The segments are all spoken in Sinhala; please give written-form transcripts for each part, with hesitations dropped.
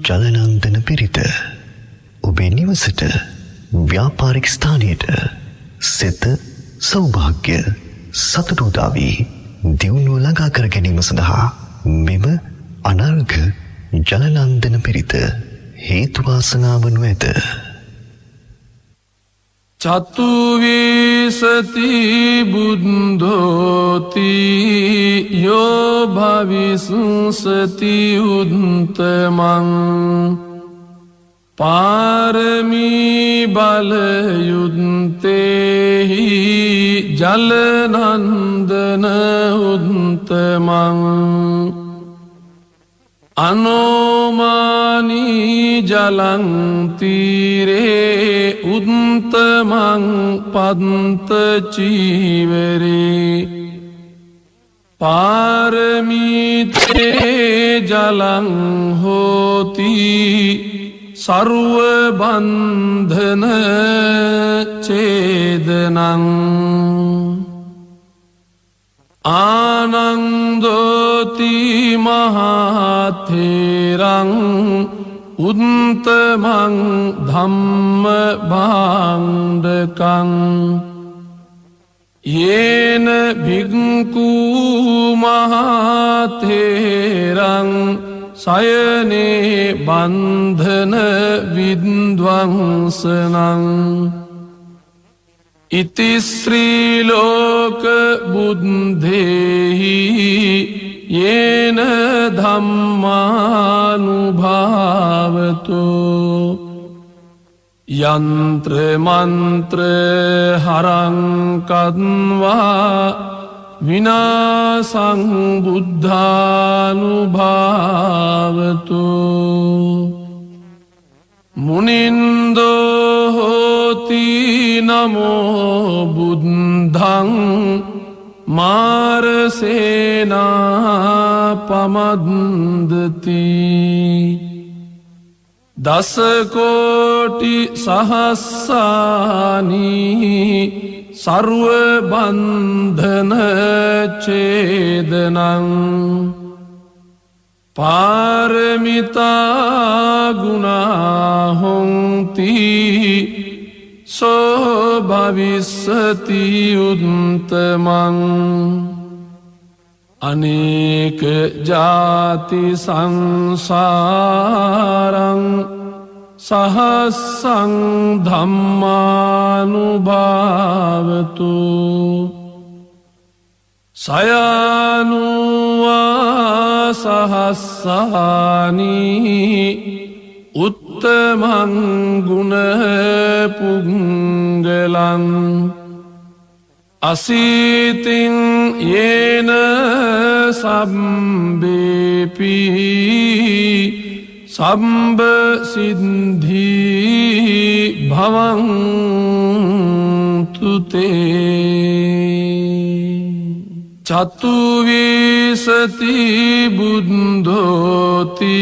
ජලනන්දන පිරිත ඔබේ නිවසට ව්‍යාපාරික ස්ථානයට සිත සෞභාග්‍ය සතුට උදා වී දියුණුව ළඟා කර ගැනීම සඳහා මෙම අනර්ඝ ජලනන්දන පිරිත හේතු වාසනා වනු ඇත. චතුවිසති බුද්ධෝති යෝ භවිසුසති උත්තමං පාරමී බලයුත්තේහි ජලනන්දන උත්තමං අනෝමානී ජලං තීරේ උත්තමං පන්ත චීවරේ පාරමීතේ ජලං හෝති සර්ව බන්ධන ඡේදනං ආනන්දෝති මහතේරං උත්තමං ධම්ම භාණ්ඩකං යේන භික්ඛු මහතේරං සයනේ බන්ධන විද්වංසනං ඉති ශ්‍රී ලෝක බුද්ධේහි යේන ධම්මානුභාවතු යන්ත්‍ර මන්ත්‍ර හරං කද්වා විනාසං බුද්ධානුභාවතු මුනින්දෝ හෝති නමෝ බුද්ධං මාරසේනා පමද්දති දසකෝටි සහස්සානි සර්ව බන්ධන ඡේදනං පාරමිතා ගුණා හොಂತಿ සෝ භවිස්සති උත්තමං අනේක ජාති සංසාරං සහස්සං ධම්මානුභාවතු සයනුවා සහස්සානි උත්තමං ගුණ පුංගලං අසීතින් යේන සම්බේපි සම්බ සිද්ධි භවන්තු තේ චතුවිසති බුද්ධෝති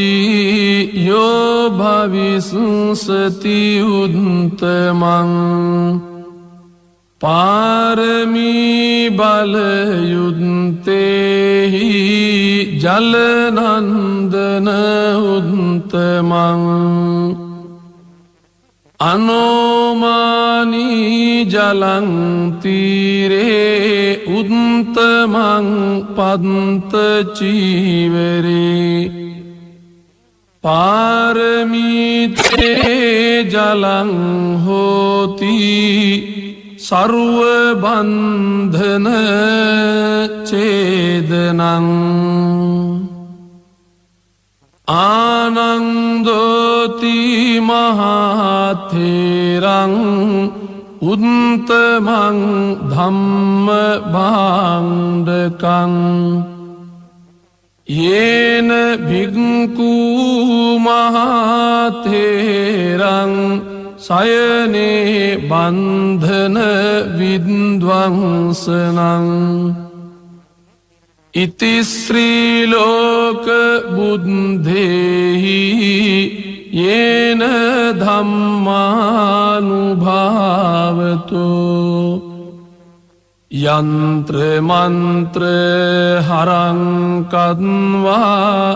යෝ භවිසුසති උත්තමං පාරමී බලයුත්තේහි ජලනන්දන උත්තමං අනෝමානී ජලං තීරේ උත්තමං පන්ත චීවරේ පාරමීතේ ජලං හෝති සර්ව බන්ධන ඡේදනං ආනන්දෝති මහතේරං උත්තමං ධම්ම භාණ්ඩකං යේන භික්ඛු මහතේරං සයනේ බන්ධන විද්වංසනං ඉති ශ්‍රී ලෝක බුද්ධේහි යේන ධම්මානුභාවතු යන්ත්‍ර මන්ත්‍ර හරං කද්වා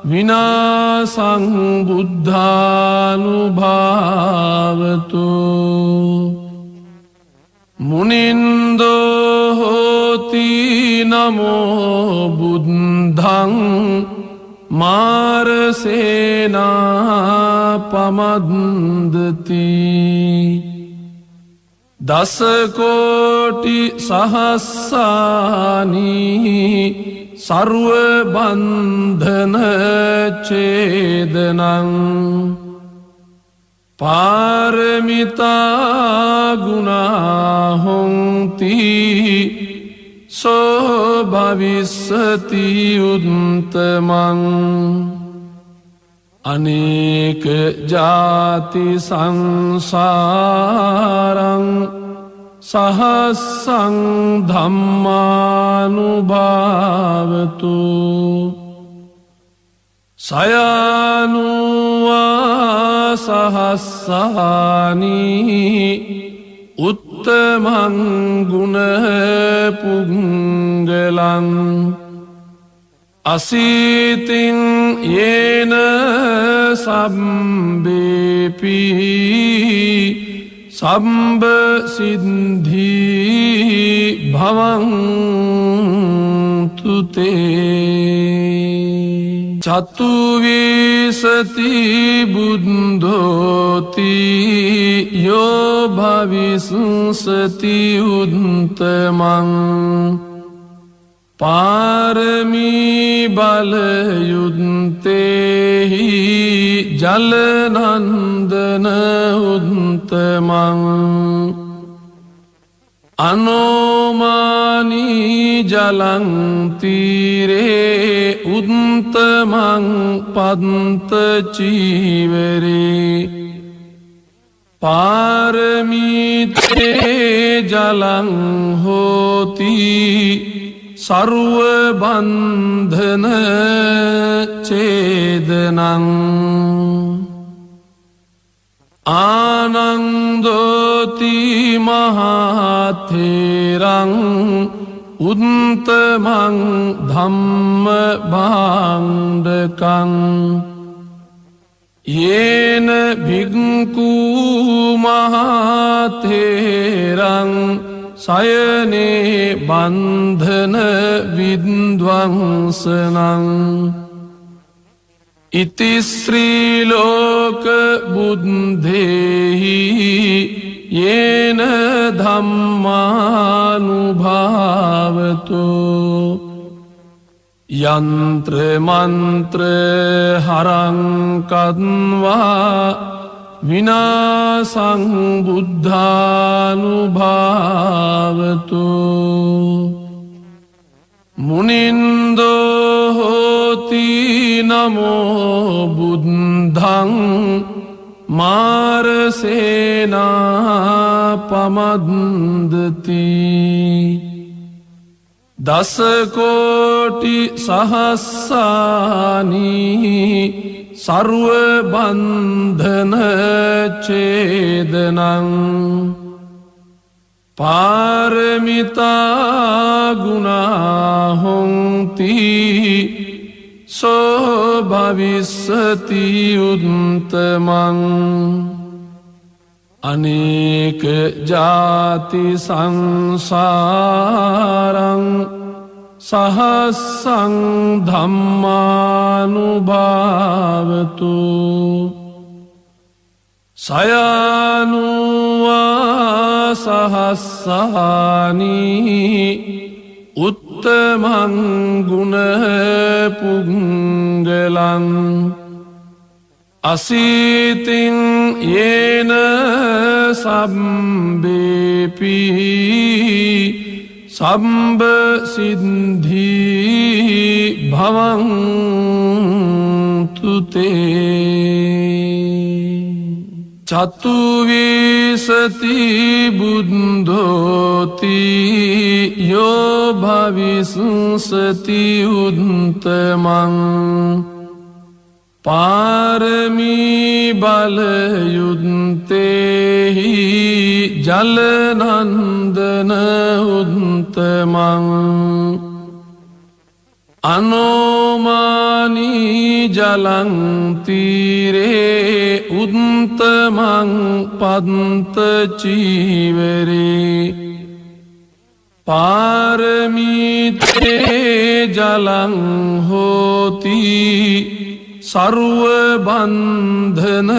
විනාසං බුද්ධානුභාවතු මුනින්දෝ හෝති නමෝ බුද්ධං මාරසේනා පමද්දති දසකෝටි සහස්සානී සර්ව බන්ධන ඡේදනං පාරමිතා ගුණා හොන්ති සෝ භවිස්සති උත්තමං අනේක ජාති සංසාරං සහස්සං ධම්මානුභාවතු සයනුවා සහස්සානී උත්තමං ගුණ පුංගලං අසීතින් යේන සම්බේපි සම්බ සිද්ධී භවන්තුතේ චතුවිසති බුද්ධෝති යෝ භවිස්සති උත්තමං පාරමී බලයුත්තේහි ජලනන්දන උත්තමං අනෝමානී ජලං තීරේ උත්තමං පන්ත චීවරේ පාරමීතේ ජලං හෝති සර්ව බන්ධන ඡේදනං ආනන්දෝති මහතේරං උත්තමං ධම්ම භාණ්ඩකං යේන භික්ඛු මහතේරං සයනේ බන්ධන විද්වංසනං ඉති ශ්‍රී ලෝක බුද්ධේහි යේන ධම්මානුභාවතු යන්ත්‍ර මන්ත්‍ර හරං කද්වා විනාසං බුද්ධානුභාවතු මුනින්දෝ හෝති නමෝ බුද්ධං මාරසේනා පමද්දති දසකෝටි සහස්සානී සර්ව බන්ධන ඡේදනං පාරමිතා ගුණා හොන්ති සෝ භවිස්සති උත්තමං අනේක ජාති සංසාරං සහස්සං ධම්මානුභාවතු සයනුවා සහස්සානී උත්තමං ගුණ පුංගලං අසීතින් යේන සම්බේපි සම්බ සිද්ධී භවන්තුතේ චතුවිසති බුද්ධෝති යෝ භවිස්සති උත්තමං පාරමී බලයුත්තේහි ජලනන්දන උත්තමං අනෝ අනෝමානී ජලං තීරේ උත්තමං පන්ත චීවරේ පාරමිතේ ජලං හෝති සර්ව බන්ධන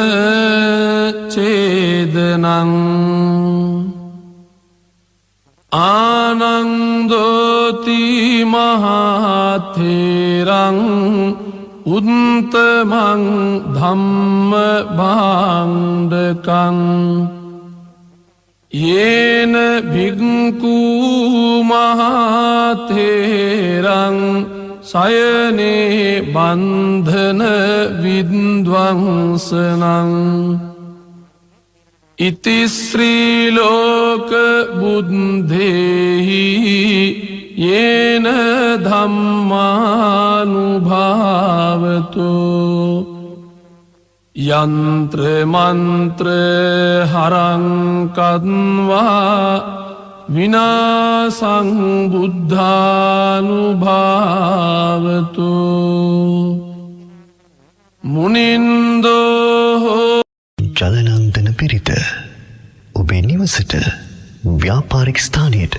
ඡේදනං ආනන්දෝති මහතේරං උත්තමං ධම්ම භාණ්ඩකං යේන භික්ඛු මහතේරං සයනේ බන්ධන විද්වංසනං ඉති ශ්‍රී ලෝක බුද්ධේහි යේන ධම්මානුභාවතු යන්ත්‍ර මන්ත්‍ර හරං කද්වා විනාසං බුද්ධානුභාවතු මුනින්දෝ ජලනන්දන පිරිත ඔබේ නිවසට ව්‍යාපාරික ස්ථානයට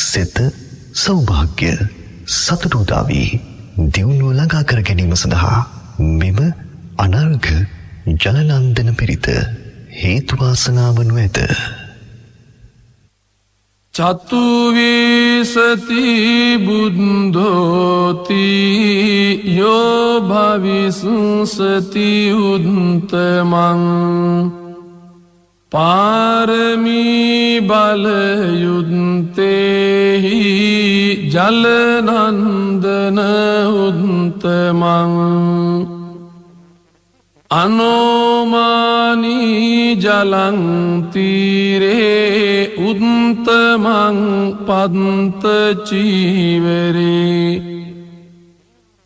සිත සෞභාග්‍ය සතුට උදා වී දියුණුව ළඟා කර ගැනීම සඳහා මෙම අනර්ඝ ජලනන්දන පිරිත හේතු වාසනා වනු ඇත. චතුවිසති බුද්ධෝති යෝ භවිසුසති උත්තමං පාරමී බලයුත්තේහි ජලනන්දන උත්තමං අනෝමානී ජලං තීරේ උත්තමං පන්ත චීවරේ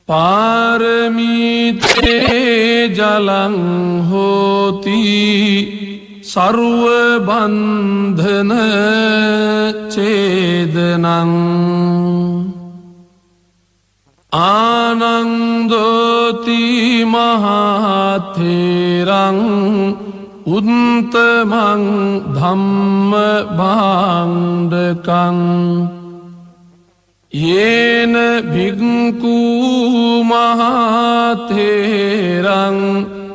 පාරමිතේ ජලං හෝති සර්ව බන්ධන ඡේදනං ආනන්දෝති මහතේරං උත්තමං ධම්ම භාණ්ඩකං යේන භික්ඛු මහතේරං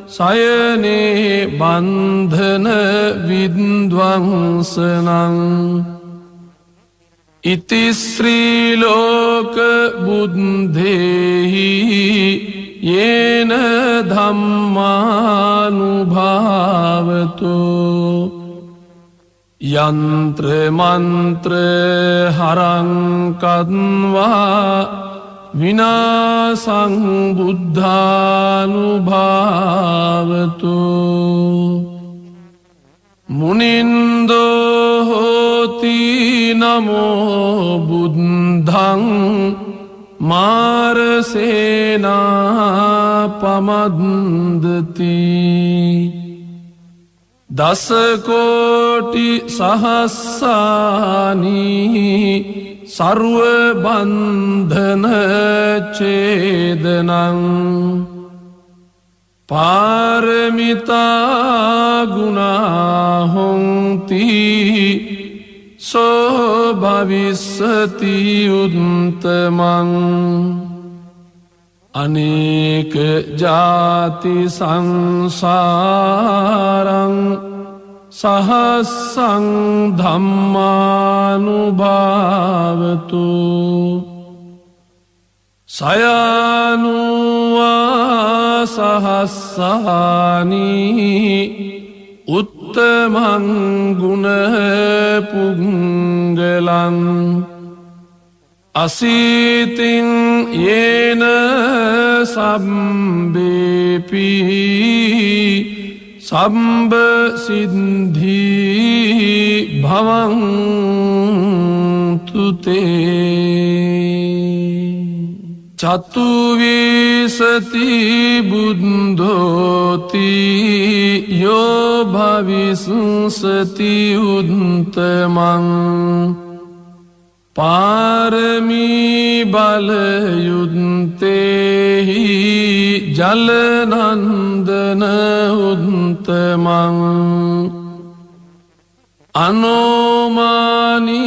සයනේ බන්ධන විද්වංසනං ඉති ශ්‍රී ලෝක බුද්ධේහි යේන ධම්මානුභාවතු යන්ත්‍ර මන්ත්‍ර හරං කද්වා විනාසං බුද්ධානුභාවතු මුනින්දෝ හෝති නමෝ බුද්ධං මාරසේනා පමද්දති දසකෝටි සහස්සානි සර්ව බන්ධන ඡේදනං පාරමිතා ගුණා හොන්ති සෝ භවිස්සති උත්තමං අනේක ජාති සංසාරං සහස්සං ධම්මානුභාවතු සයනුවා සහස්සානි උත්තමං ගුණ පුංගලං අසීතින් යේන සම්බේපි සම්බ සිද්ධී භවන්තුතේ චතුවිසති බුද්ධෝති යෝ භවිසුසති උත්තමං පාරමී බලයුත්තේහි ජලනන්දන උත්තමං අනෝමානී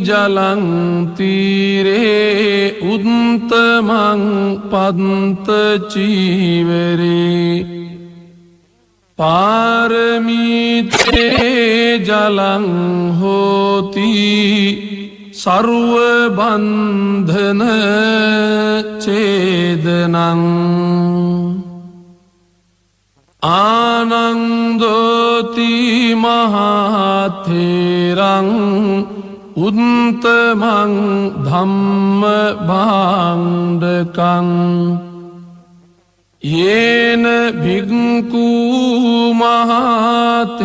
ජලන්තීරේ උත්තමං පන්ත චීවරේ පාරමීතේ ජලං හෝති සර්ව බන්ධන ඡේදනං ආනන්දෝති මහතේරං උත්තමං ධම්ම භාණ්ඩකං යේන භික්ඛු මහතේරං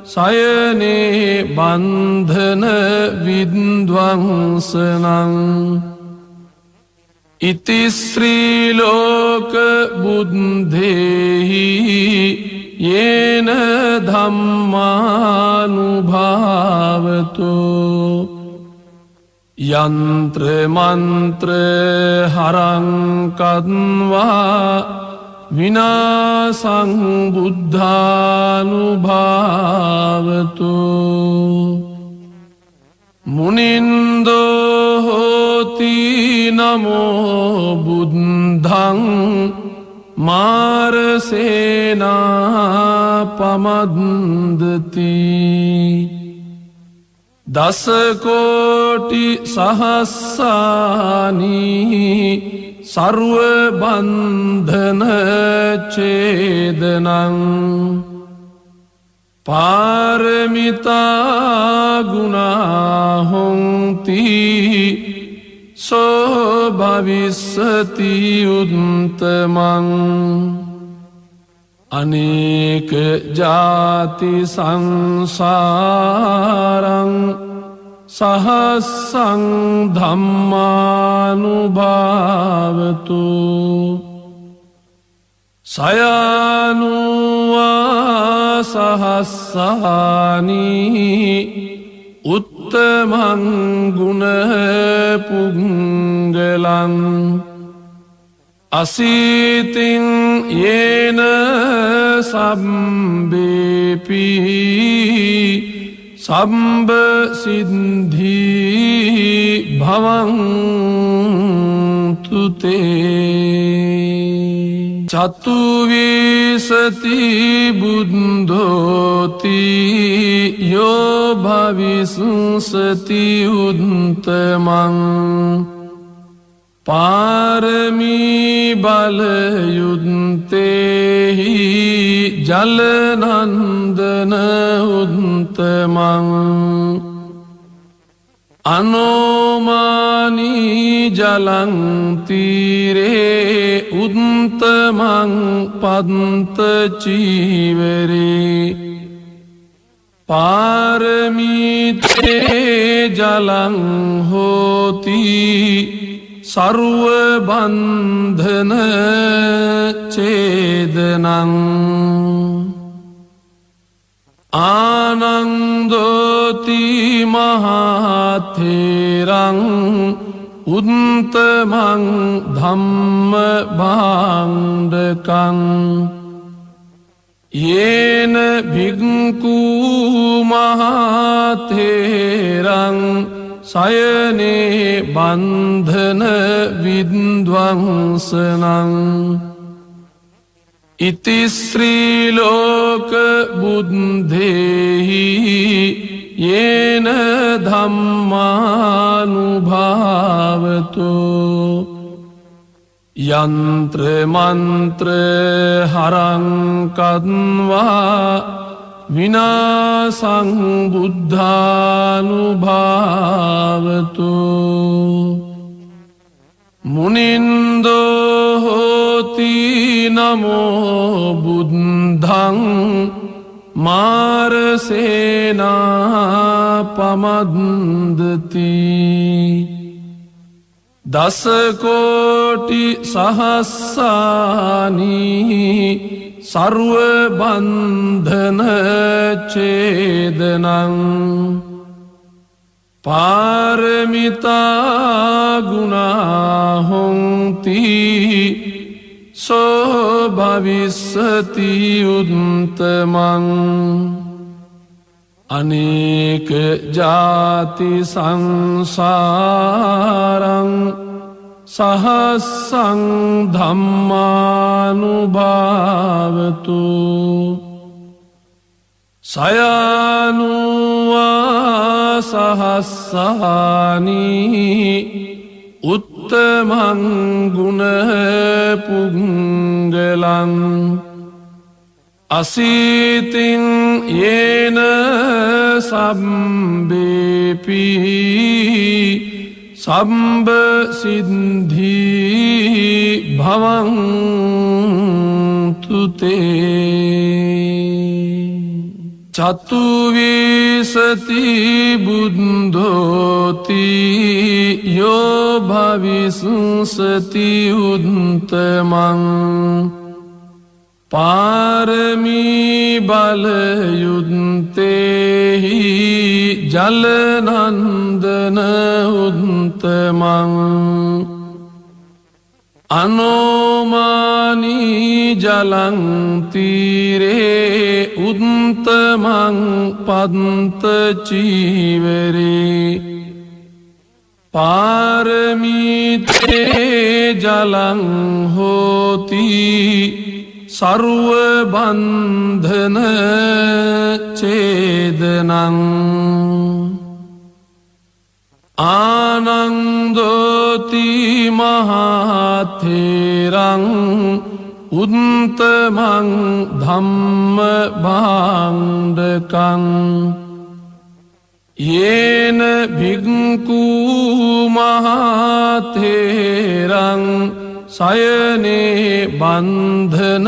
සයනේ බන්ධන විද්වංසනං ඉති ශ්‍රී ලෝක බුද්ධේහි යේන ධම්මානුභාවතෝ යන්ත්‍ර මන්ත්‍ර හරං කද්වා විනාසං බුද්ධානුභාවතෝ මුනින්දෝ හෝති නමෝ බුද්ධං මාරසේනා පමද්දති දසකෝටි සහස්සානී සර්ව බන්ධන ඡේදනං පාරමිතා ගුණා හොන්ති සෝ භවිස්සති උත්තමං අනේක ජාති සංසාරං සහස්සං ධම්මානුභාවතු සයනුවා සහස්සානී උත්තමං ගුණ පුංගලං අසීතින් යේන සම්බේපි සම්බ සිද්ධී භවන්තුතේ චතුවිසති බුද්ධෝති යෝ භවිසුසති උත්තමං පාරමී බලයුත්තේහි ජලනන්දන උත්තමං අනෝමානී ජලන්තීරේ උත්තමං පන්ත චීවරේ පාරමීතේ ජලං හෝති සර්ව බන්ධන ඡේදනං ආනන්දෝති මහතේරං උත්තමං ධම්ම භාණ්ඩකං යේන භික්ඛු මහතේරං සයනේ බන්ධන විද්වංසනං ඉති ශ්‍රී ලෝක බුද්ධේහි යේන ධම්මානුභාවතෝ යන්ත්‍ර මන්ත්‍ර හරං කද්වා විනාසං බුද්ධානුභාවතෝ මුනින්දෝ හෝති නමෝ බුද්ධං මාරසේනා පමද්දති දසකෝටි සහස්සානී සර්ව බන්ධන ඡේදනං පාරමිතා ගුණා හොන්ති සෝ භවිස්සති උත්තමං අනේක ජාති සංසාරං සහස්සං ධම්මානුභාවතු සයනුවා සහස්සානී උත්තමං ගුණ පුංගලං අසීතින් යේන සම්බේපි සම්බ සිද්ධී භවන්තුතේ චතුවිසති බුද්ධෝති යෝ භවිස්සති උත්තමං පාරමී බලයුත්තේහි ජලනන්දන උත්තමං අනෝමානී ජලන්තීරේ උත්තමං පන්ත චීවරේ පාරමීතේ ජලං හෝති සරුව බන්ධන චේදනං ආනන්දෝති මහතේරං උත්තමං ධම්ම භාණ්ඩකං යේන භික්ඛු මහතේරං සයනේ බන්ධන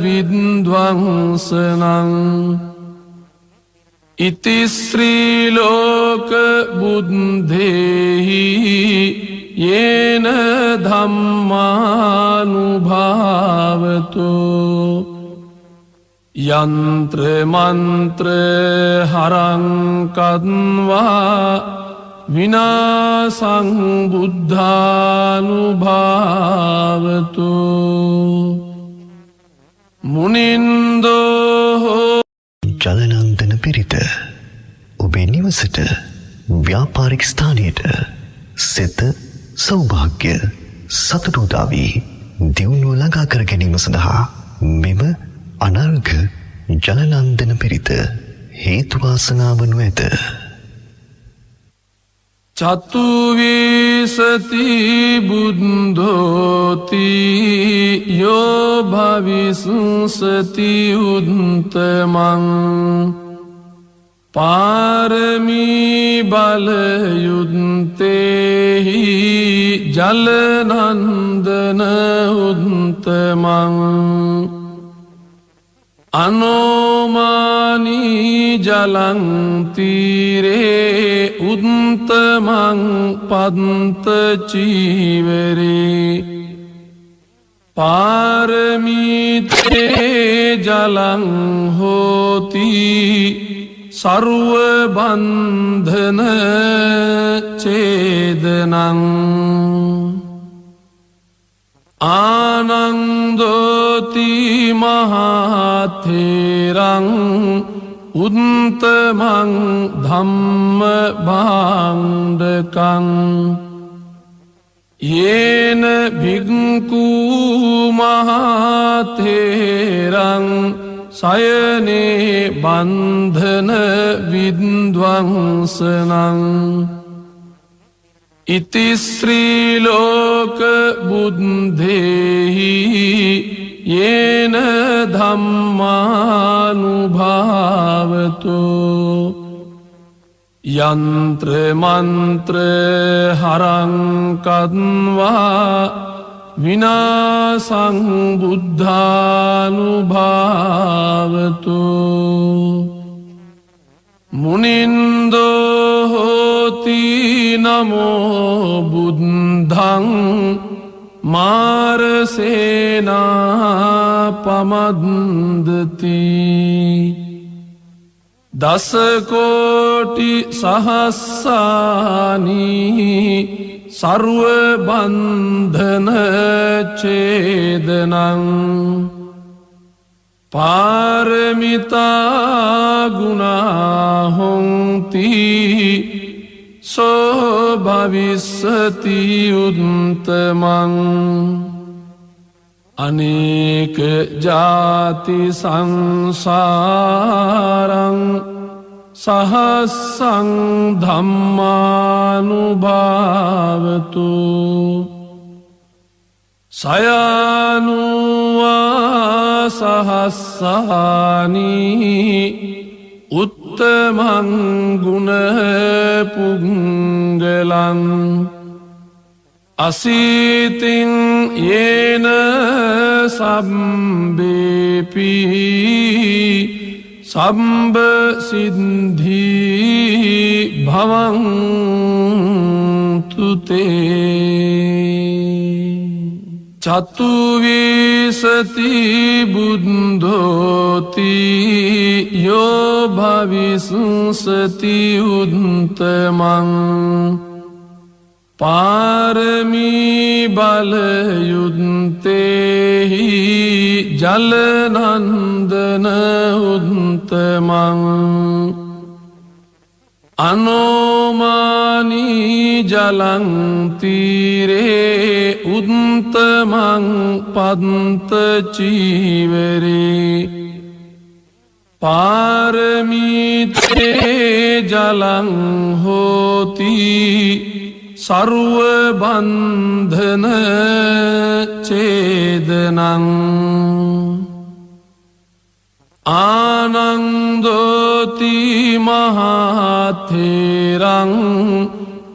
විද්වංසනං ඉති ශ්‍රී ලෝක බුද්ධේහි යේන ධම්මානුභාවතු යන්ත්‍ර මන්ත්‍ර හරං කද්වා විනාසං බුද්ධානුභාවතු මුනින්දෝ ජලනන්දන පිරිත ඔබේ නිවසට ව්‍යාපාරික ස්ථානයට සිත සෞභාග්‍ය සතුටුදාවී දියුණුව ළඟා කර ගැනීම සඳහා මෙම අනර්ඝ ජලනන්දන පිරිත හේතු වාසනා වනු ඇත. චතුවිසති බුද්ධෝති යෝ භවිස්සති උත්තමං පාරමී බලයුත්තේහි ජලනන්දන උත්තමං අනෝමානී ජලන්තීරේ උත්තමං පන්ත චීවරේ පාරමීතේ ජලං හෝති සරුව බන්ධන චේදනං ආනන්දෝති මහතේරං උත්තමං ධම්ම භාණ්ඩකං යේන භික්ඛු මහතේරං සයනේ බන්ධන විද්වංසනං ඉති ශ්‍රී ලෝක බුද්ධේහි යේන ධම්මානුභාවතු යන්ත්‍ර මන්ත්‍ර හරං කද්වා විනාසං බුද්ධානුභාවතු මුනින්දෝ හෝති නමෝ බුද්ධං මාරසේනා පමද්දති දසකෝටි සහස්සානී සර්ව බන්ධන ඡේදනං පාරමිතා ගුණා හොන්ති සෝ භවිස්සති උත්තමං අනේක ජාති සංසාරං සහස්සං ධම්මානුභාවතු සයනුවා සහස්සානී උත්තමං ගුණ පුංගලං අසීතින් යේන සම්බේපි සම්බ සිද්ධී භවන්තුතේ චතුවිසති බුද්ධෝති යෝ භවිසුසති උත්තමං පාරමී බලයුත්තේහි ජලනන්දන උත්තමං අනෝමානී ජලං තීරේ උත්තමං පන්ත චීවරේ පාරමීතේ ජලං හෝති සර්ව බන්ධන ඡේදනං ආනන්දෝති මහතේරං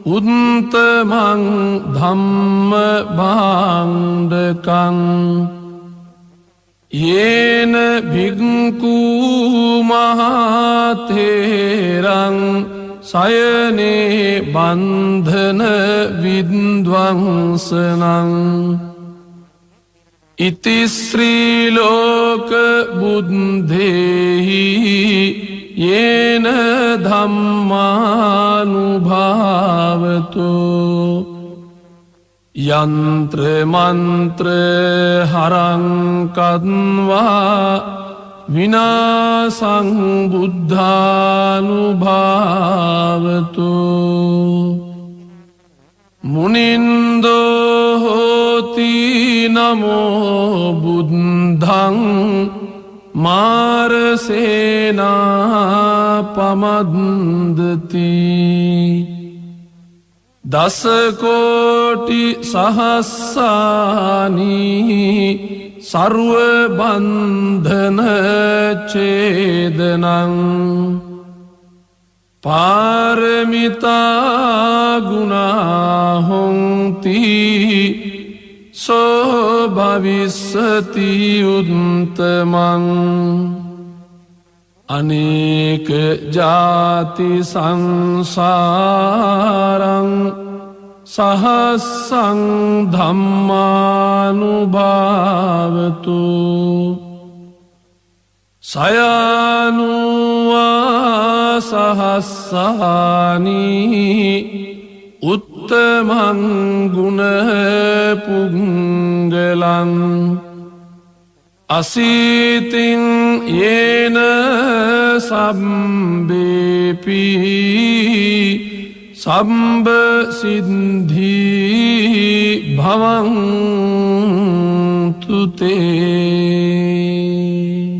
උත්තමං ධම්ම භාණ්ඩකං යේන භික්ඛු මහතේරං සයනේ බන්ධන විද්වංසනං ඉති ශ්‍රී ලෝක බුද්ධේහි යේන ධම්මානුභාවතු යන්ත්‍ර මන්ත්‍ර හරං කද්වා විනාසං බුද්ධානුභාවතු මුනින්දෝ හෝති නමෝ බුද්ධං මාරසේනා පමද්දති දසකෝටි සහස්සානී සර්ව බන්ධන ඡේදනං පාරමිතා ගුණා හොන්ති සෝ භවිස්සති උත්තමං අනේක ජාති සංසාරං සහස්සං ධම්මානුභාවතු සයනුවා සහස්සානී උත්තමං ගුණ පුංගලං අසීතින් යේන සම්බේපි සම්බ සිද්ධී භවන්තුතේ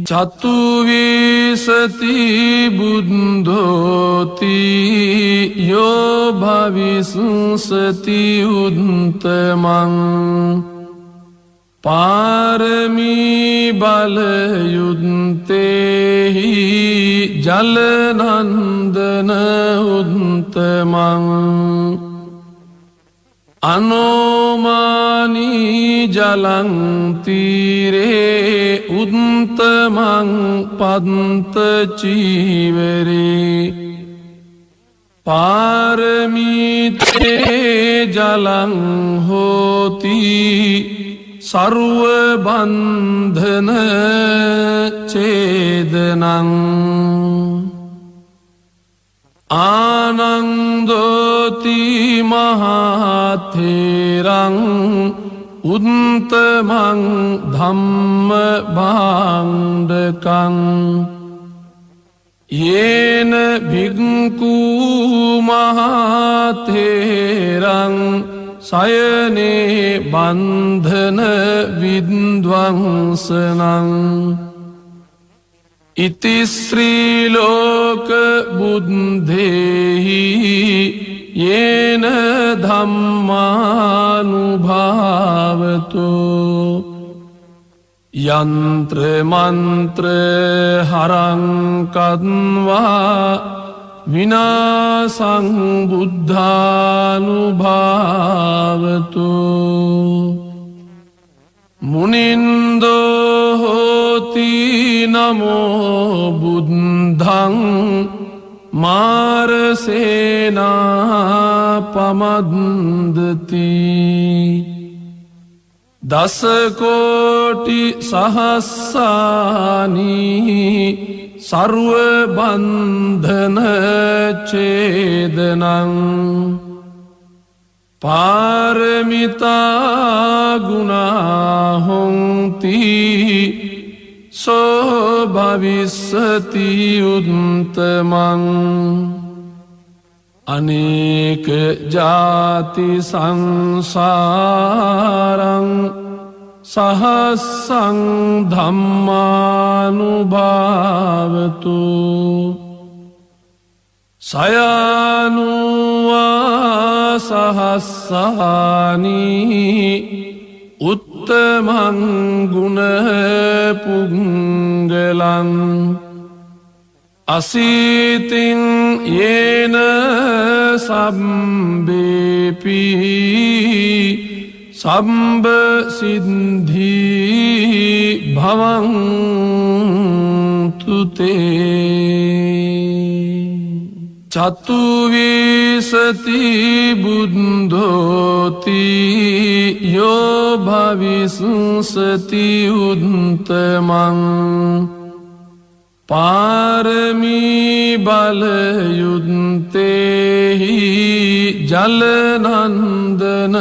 චතුවිසති බුද්ධෝති යෝ භවිසුසති උත්තමං පාරමී බලයුත්තේහි ජලනන්දන උත්තමං අනෝමානී ජලං තීරේ උත්තමං පන්ත චීවරේ පාරමීතේ ජලං හෝති සර්ව බන්ධන ඡේදනං ආනන්දෝති මහතේරං උත්තමං ධම්ම භාණ්ඩකං යේන භික්ඛු මහතේරං සයනේ බන්ධන විද්වංසනං ඉති ශ්‍රී ලෝක බුද්ධේහි යේන ධම්මානුභාවතු යන්ත්‍ර මන්ත්‍ර හරං කද්වා විනාසං බුද්ධානුභාවතු මුනින්දෝ හෝති නමෝ බුද්ධං මාරසේනා පමද්දති දසකෝටි සහස්සානි සර්ව බන්ධන ඡේදනං පාරමිතා ගුණා හොන්ති සෝ භවිස්සති උත්තමං අනේක ජාති සංසාරං සහස්සං ධම්මානුභාවතු සයනුවා සහස්සානි උත්තමං ගුණ පුංගලං අසීතින් යේන සම්බේපි සම්බ සිද්ධී භවන්තුතේ චතුවිසති බුද්ධෝති යෝ භවිස්සති උත්තමං පාරමී බලයුත්තේහි ජලනන්දන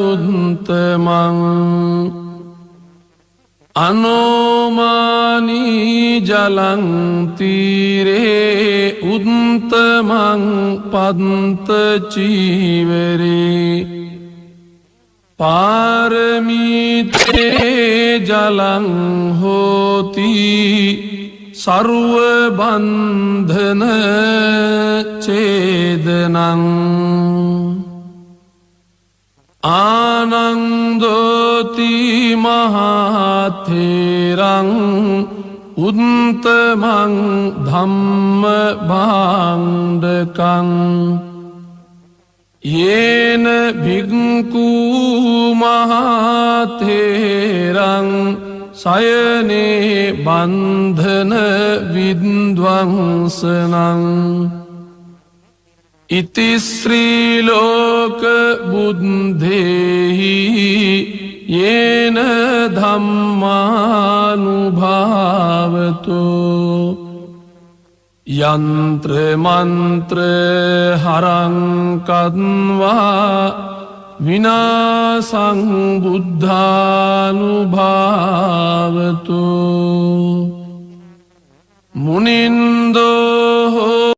උත්තමං අනෝමානී ජලං තීරේ උත්තමං පන්ත චීවරේ පාරමීතේ ජලං හෝති සර්ව බන්ධන ඡේදනං ආනන්දෝති මහතේරං උත්තමං ධම්ම භාණ්ඩකං යේන භික්ඛු මහතේරං සයනේ බන්ධන විද්වංසනං ඉති ශ්‍රී ලෝක බුද්ධේහි යේන ධම්මානුභාවතු යන්ත්‍ර මන්ත්‍ර හරං කද්වා විනාසං බුද්ධානුභාවතු මුනින්දෝ